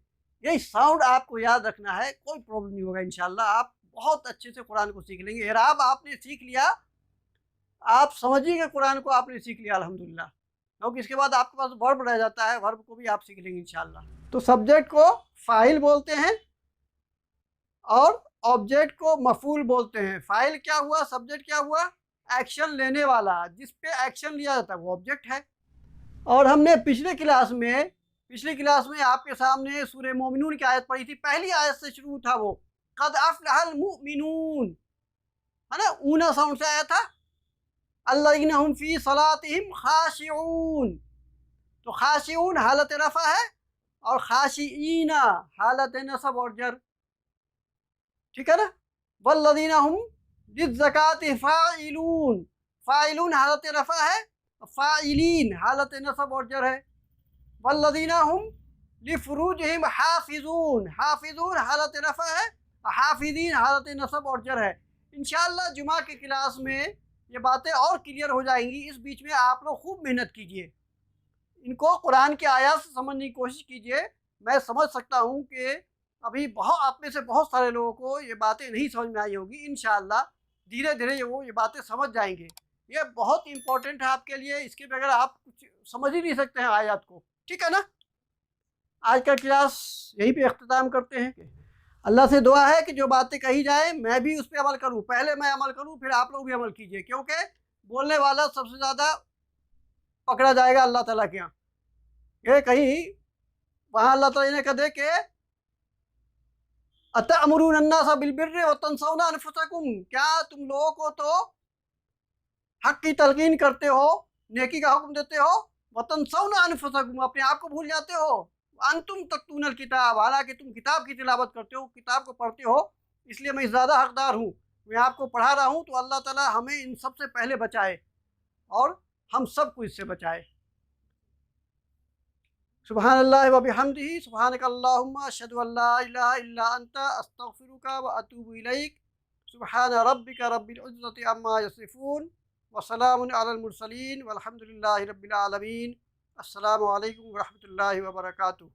Speaker 3: यही साउंड आपको याद रखना है। कोई प्रॉब्लम नहीं होगा इंशाल्लाह। आप बहुत अच्छे से कुरान को सीख लेंगे। एराब आपने सीख लिया, आप समझिए कि कुरान को आपने सीख लिया अल्हम्दुलिल्लाह। क्योंकि इसके बाद आपके पास वर्ब रह जाता है, वर्ब को भी आप सीख लेंगे इंशाल्लाह। तो सब्जेक्ट को फाइल बोलते हैं और ऑब्जेक्ट को मफूल बोलते हैं। फाइल क्या हुआ? सब्जेक्ट क्या हुआ? एक्शन लेने वाला, जिस पे एक्शन लिया जाता है वो ऑब्जेक्ट है। और हमने पिछली क्लास में आपके सामने सूरह मोमिनून की आयत पढ़ी थी। पहली आयत से शुरू था वो, कद अफ़लहल मुमिनून, है ना। ऊना साउंड से आया था। अल्लज़ीना हुम फ़ी सलातिहिम खाशिऊन, तो खाशिऊन हालत रफ़ा है और खाशिईना हालत नसब और जर, ठीक है ना। वल्लज़ीना हुम लिज़्ज़काति फ़ाइलून, फ़ाइलून हालत रफ़ा है, फ़ाइलीन हालत नसब और जर है। वल्लज़ीना हुम लिफ़ुरूजिहिम हाफ़िज़ून, हाफ़िज़ून हालत रफ़ा है, हाफ़िज़ीन हालत नसब और जर है। इंशाअल्लाह जुमा की क्लास में ये बातें और क्लियर हो जाएंगी। इस बीच में आप लोग खूब मेहनत कीजिए, इनको कुरान के आयत से समझने की कोशिश कीजिए। मैं समझ सकता हूँ कि अभी बहुत आप में से बहुत सारे लोगों को ये बातें नहीं समझ में आई होगी। इंशाअल्लाह धीरे धीरे वो ये बातें समझ जाएंगे। ये बहुत इंपॉर्टेंट है आपके लिए, इसके बगैर आप कुछ समझ ही नहीं सकते हैं आयत को, ठीक है ना। आज का क्लास यहीं पे अख्ताम करते हैं। अल्लाह से दुआ है कि जो बातें कही जाए मैं भी उस पर अमल करूँ। पहले मैं अमल करूँ, फिर आप लोग भी अमल कीजिए, क्योंकि बोलने वाला सबसे ज़्यादा पकड़ा जाएगा अल्लाह ताला के यहाँ। ये कहीं वहाँ अल्लाह ताला ने कह दे कि अतअमुरून अन्नास बिलबिर्रि व तंसौना अनफुसकुम, क्या तुम लोगों को तो हक की तलकीन करते हो, नेकी का हुक्म देते हो, व तंसौना अनफुसकुम, अपने आप को भूल जाते हो, अंतुम तक्तूनल किताब, हालांकि तुम किताब की तिलावत करते हो, किताब को पढ़ते हो। इसलिए मैं ज़्यादा हकदार हूँ, मैं आपको पढ़ा रहा हूँ। तो अल्लाह ताला हमें इन सब से पहले बचाए और हम सबको इससे बचाए। सुब्हानल्लाहि व बिहम्दिही, सुब्हानकल्लाहुम्मा अशहदु अल्ला इलाहा इल्ला अंता अस्तगफिरुका व अतूबु इलैक। सुब्हान रब्बिका रब्बिल इज्जति अम्मा यसिफून व सलामुन अलल मुरसलीन वल्हम्दुलिल्लाहि रब्बिल आलमीन। अस्सलामु अलैकुम व रहमतुल्लाहि व बरकातुहू।